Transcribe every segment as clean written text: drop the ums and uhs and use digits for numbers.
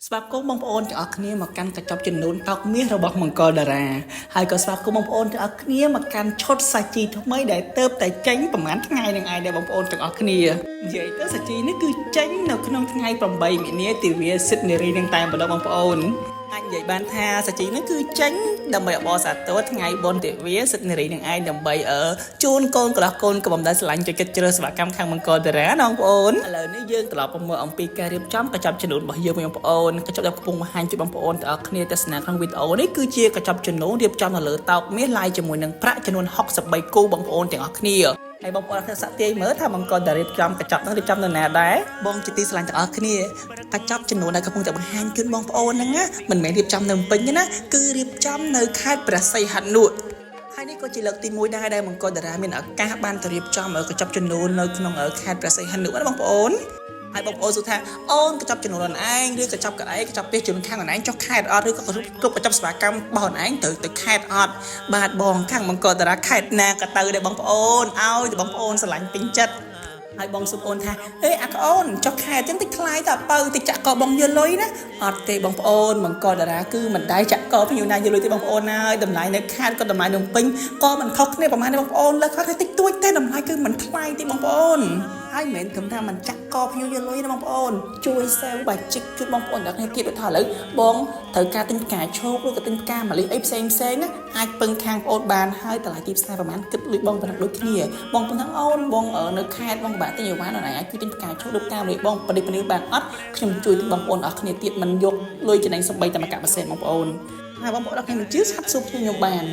ស្វាគមន៍បងប្អូនទាំងអស់គ្នាមកកាន់កញ្ចប់ចំនួនតោកមាសរបស់មង្គលតារាហើយក៏ស្វាគមន៍បងប្អូនទាំងអស់គ្នាមកកាន់ឈុតសាជីថ្មីដែលទៅតែចេញប្រហែលថ្ងៃនឹងឯងដែរបងប្អូនទាំងអស់គ្នានិយាយទៅសាជីនេះគឺចេញនៅក្នុងថ្ងៃ8មីនាទិវាសិទ្ធិនារីនឹងតែម្ដងបងប្អូនអាចនិយាយបានថាសាជីនេះគឺចេញដើម្បីអបអរសាទរថ្ងៃបុណ្យទិវាសិទ្ធិនារីនឹងឯងដើម្បីជូនកូនកន្លោះកូនក៏បំដែលស្រឡាញ់ចូលចិត្តជ្រើសស្វាកម្មខាងមង្គលតារាបងប្អូនឥឡូវនេះយើងត្រឡប់មកមើលអំពីការរៀបចំកញ្ចប់ចំនួនរបស់យើងបងប្អូនកញ្ចប់ដែលកំពុងបង្ហាញជូនបងប្អូនទាំងអស់គ្នាទស្សនាក្នុងវីដេអូនេះគឺជាកញ្ចប់ចំនួនរៀបចំនៅលើតោកមាសឡាយជាមួយនឹងប្រាក់ចំនួន63គូបងប្អូនទាំងអស់គ្នាហើយបងប្អូនសាកទាយមើលថាមង្គលតារារៀបចំកញ្ចប់នោះរៀបចំនៅណាដែរបងជាទីស្រឡាញ់ទាំងអស់គ្នាកញ្ចប់ចំនួនដែលកំពុងតែបង្ហាញជូនបងប្អូនហ្នឹងណាមិនមែនរៀបចំនៅពេញទេណាគឺរៀបចំនៅខេត្តព្រះសីហនុហើយនេះក៏ជាលើកទី1ដែរដែលមង្គលតារាមានឱកាសបានទៅរៀបចំកញ្ចប់ចំនួននៅក្នុងខេត្តព្រះសីហនុណាបងប្អូនហើយបងប្អូនសួរថាអូនកញ្ចប់ចំនួនខ្លួនឯងឬកញ្ចប់កៅអីកញ្ចប់ពីចំនួនខាងខ្លួនឯងចុះខេត្តអត់ឬក៏គ្រប់កញ្ចប់សេវាកម្មរបស់ខ្លួនឯងទៅខេត្តអត់បាទបងខាងមង្គលតារាខេត្តណាក៏ទៅដែរបងប្អូនឲ្យតែបងប្អូនស្រឡាញ់ពេញចិត្តហើយបងសុំអូនថាអេអាក្អូនចុះខែចឹងតិចថ្លៃតើបើតិចចាក់កបងយកលុយណាអត់ទេបងប្អូនមង្គលតារាគឺមិនដែរចាក់កភ្ញៀវណាយកលុយទេបងប្អូនហើយតម្លៃនៅខេត្តក៏តម្លៃនៅពេញក៏មិនខុសគ្នាប្រហែលទេបងប្អូនលើខុសគ្នាតិចតួចទេតម្លៃគឺមិនថ្លៃទេបងប្អូនហើយមិនមែនត្រឹមថាមិនចាក់កភ្ញៀវយកលុយទេបងប្អូនជួយសេវបាជីកជូនបងប្អូនដល់គ្នាទៀតដូចថាឥឡូវបងត្រូវការទិញផ្កាឈូកឬក៏ទិញផ្កាម៉ាលីអីផ្សេងណាអាចពឹងខាងបងប្អូនបានហើយតម្លៃទីផ្សារប្រហែលគិតលុយបងប៉ុណ្ណឹងដូចគ្នាបងប៉ុណ្ណឹងអូនបងនៅខេត្តបងពិបាកទិញអីវ៉ាន់អាចជួយទិញផ្កាឈូកឬផ្កាម៉ាលីបងប្រទេសបានអត់ខ្ញុំជួយទិញបងប្អូនអស់គ្នាទៀតមិនយកលុយចំណេញសំបីតែមួយកៈពិសេសបងប្អូនហើយបងប្អូនអរខ្ញុំជឿឆាត់ស៊ូខ្ញុំបាន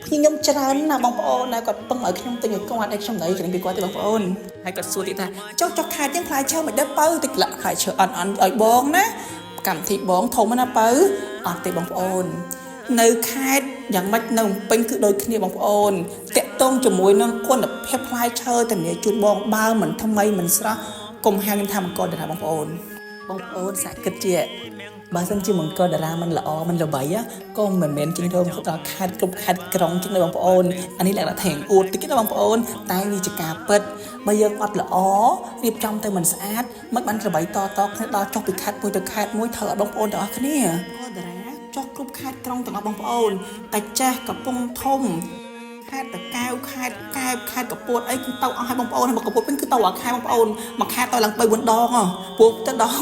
ខ្ញុំច្រើនណាបងប្អូនដែលគាត់ពឹងឲ្យខ្ញុំទិញឲ្យគាត់ឲ្យខ្ញុំណៃចំណេញពីគាត់ទេបងប្អូនហើយគាត់សួរទៀតថាចុះខែទាំងផ្លែឈើមិនដឹងបើតិចលាក់ផ្លែឈើអន់ឲ្យបងណាកម្មវិធីបងធំណាបើអត់ទេបងប្អូននៅខេត្តយ៉ាងម៉េចនៅពេញគឺដូចគ្នាបងប្អូនតាក់ទងជាមួយនឹងគុណភាពផ្លែឈើធានាជូនបងបើមិនថ្មីមិនស្រស់កុំហាងខ្ញុំថាមង្គលតារាបងប្អូនសាកគិតជាបើសិនជាមង្គលតារាមិនល្អមិនល្បីក៏មិនមែនជាងទៅដល់ខេត្តគ្រប់ខេត្តក្រុងជាងបងប្អូនអានេះលក្ខណៈថែងអួតតិចណាបងប្អូនតែវាជាការពិតបើយើងអត់ល្អរៀបចំទៅមិនស្អាតមិនបានល្បីតគ្នាដល់ចុះពីខេត្តមួយទៅខេត្តមួយធ្វើឲ្យបងប្អូនទាំងអស់គ្នាមង្គលតារាចុះគ្រប់ខេត្តក្រុងទាំងអស់បងប្អូនកាចេះកំពង់ធំខេត្តតាកែវខេត្តកែបខេត្តកពួតអីគឺទៅអស់ហើយបងប្អូនហើយកពួតវិញគឺទៅអាខេត្តបងប្អូនមួយខេត្តទៅឡើង3 4ដងពួកទៅដល់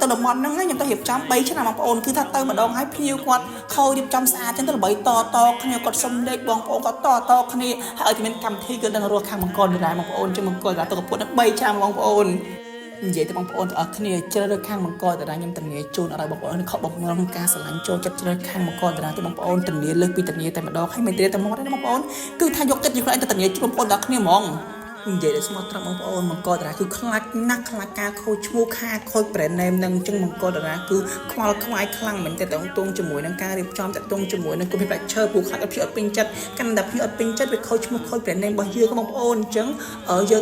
ទៅតំបន់ហ្នឹងខ្ញុំទៅរៀបចំ3ឆ្នាំបងប្អូនគឺថាទៅម្ដងហើយភ្ញៀវគាត់ខូចរៀបចំស្អាតចឹងទៅល្បីតគ្នាគាត់សុំលេខបងប្អូនគាត់តគ្នាហើយឲ្យតែមានកម្មវិធីគឺដឹងរស់ខាងមង្គលដែរបងប្អូនជិះមង្គលដែរទៅកពួត3ឆ្នាំបងប្អូននិយាយទៅបងប្អូនទាំងអស់គ្នាជ្រើសរើសខាងមង្គលតារាខ្ញុំធានាជូនអរឲ្យបងប្អូនខកបងប្អូនក្នុងការស្រឡាញ់ចូលចិត្តជ្រើសខាងមង្គលតារាទៅបងប្អូនធានាលើសពីធានាតែម្ដងហើយមិនធានាតែមកទេបងប្អូនគឺថាយកចិត្តយកខ្លួនឯងទៅធានាជូនបងប្អូនទាំងអស់គ្នាហ្មងនិយាយដល់ស្មោះត្រង់បងប្អូនមង្គលតារាគឺខ្លាចណាស់ខ្លាចការខូចឈ្មោះខូច brand name នឹងអញ្ចឹងមង្គលតារាគឺខ្វល់ខ្វាយខ្លាំងមែនតើតងជាមួយនឹងការរៀបចំតងជាមួយនឹងគុណភាពប្រាក់ឈើពូខ្លាចឲ្យភ្ញៀវអត់ពេញចិត្តកាន់តែភ្ញៀវអត់ពេញចិត្តវាខូចឈ្មោះខូច brand name របស់យើងបងប្អូនអញ្ចឹង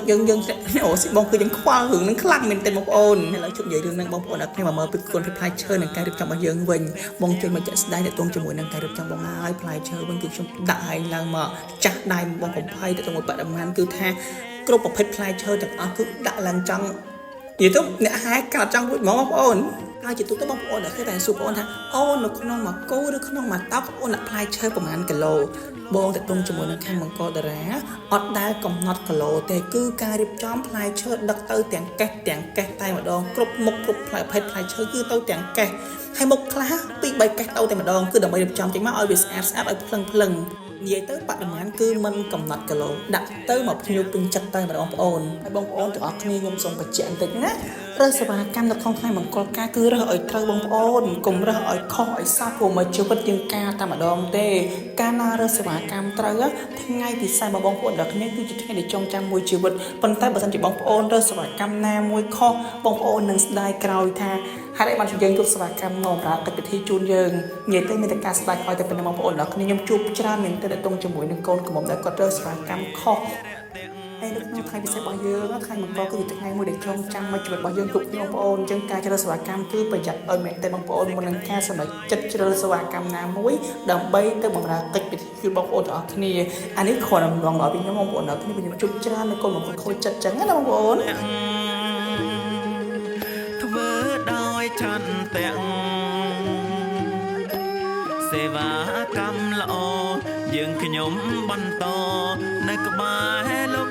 យើងអូស៊ីបងគឺយើងខ្វល់រឿងនឹងខ្លាំងមែនតើបងប្អូនឥឡូវជប់និយាយរឿងនឹងបងប្អូនអត់គ្នាមកមើលពីគុណភាពផ្លែឈើនិងការរៀបចំរបស់យើងវិញបងជួយមកចាក់ស្ដាយតងជាមួយនឹងការរៀបចំបងហើយផ្លែឈើវិញគឺខ្ញុំដាក់ឲ្យឡើងមកចាស់ដៃបងកំភៃទៅជាមួយបរិមាណគឺថាគ្រប់ប្រភេទផ្លែឈើទាំងអស់គឺដាក់ឡើងចង់និយាយទៅអ្នកហែកាត់ចង់រួចហ្មងបងប្អូនហើយជាទូទៅបងប្អូនដែលឃើញតែសួរបងប្អូនថាអូននៅក្នុងមួយគូឬក្នុងមួយតោកបងប្អូនដាក់ផ្លែឈើប្រហែលគីឡូបងតទៅជាមួយនឹងខាងមង្គលតារាអត់ដែលកំណត់គីឡូទេគឺការរៀបចំផ្លែឈើដឹកទៅទាំងកេះតែម្ដងគ្រប់មុខគ្រប់ផ្លែផ្លែឈើគឺទៅទាំងកេះហើយមុខខ្លះ2 3កេះទៅតែម្ដងគឺដើម្បីរៀបចំចេញមកឲ្យវាស្អាតឲ្យភ្លឹងនិយាយទៅបរិមាណគឺមិនកំណត់គីឡូដាក់ទៅមកភ្ញៀវពេញចិត្តតែម្ដងបងប្អូនហើយបងប្អូនទាំងអស់គ្នាខ្ញុំសូមបញ្ជាក់បន្តិចណារើសសេវាកម្មនៅក្នុងថ្ងៃមង្គលការគឺរើសឲ្យត្រូវបងប្អូនកុំរើសឲ្យខុសឲ្យសោះព្រោះមកជីវិតយើងការតែម្ដងទេកាលណារើសសេវាកម្មត្រូវថ្ងៃពិសេសរបស់បងប្អូនទាំងគ្នាគឺជាថ្ងៃដែលចងចាំមួយជីវិតប៉ុន្តែបើសិនជាបងប្អូនរើសសេវាកម្មណាមួយខុសបងប្អូននឹងស្ដាយក្រោយថាហេតុអីបានយើងជួបសេវាកម្មមកប្រាកិច្ចពិធីជូនយើងនិយាយទៅមានតែការស្ដាយក្រោយតែប៉ុណ្ណឹងបងប្អូនទាំងគ្នាខ្ញុំជួបច្រើនមែនទែនតងជាមួយនឹងកូនកំមុំដែលគាត់រើសសេវាកម្មខុសហើយនៅក្នុងថ្ងៃពិសេសរបស់យើងថ្ងៃមង្គលគឺជាថ្ងៃមួយដែលចងចាំមួយជីវិតរបស់យើងគ្រប់គ្នាបងប្អូនអញ្ចឹងការជ្រើសសេវាកម្មគឺប្រយ័ត្នឲ្យមែនទែនបងប្អូនមុននឹងការសម្រេចចិត្តជ្រើសសេវាកម្មណាមួយដើម្បីទៅបម្រើកិច្ចពិធីគឺបងប្អូនទាំងអស់គ្នាអានេះគ្រាន់តែម្ដងដល់ពីខ្ញុំបងប្អូនទាំងគ្នាខ្ញុំជួបច្រើននៅកូនមង្គលខូចចិត្តអញ្ចឹងណាបងប្អូនធ្វើដោយចន្ទទាំង វាកម្មល្អយើងខ្ញុំបន្តនៅក្បែរលោក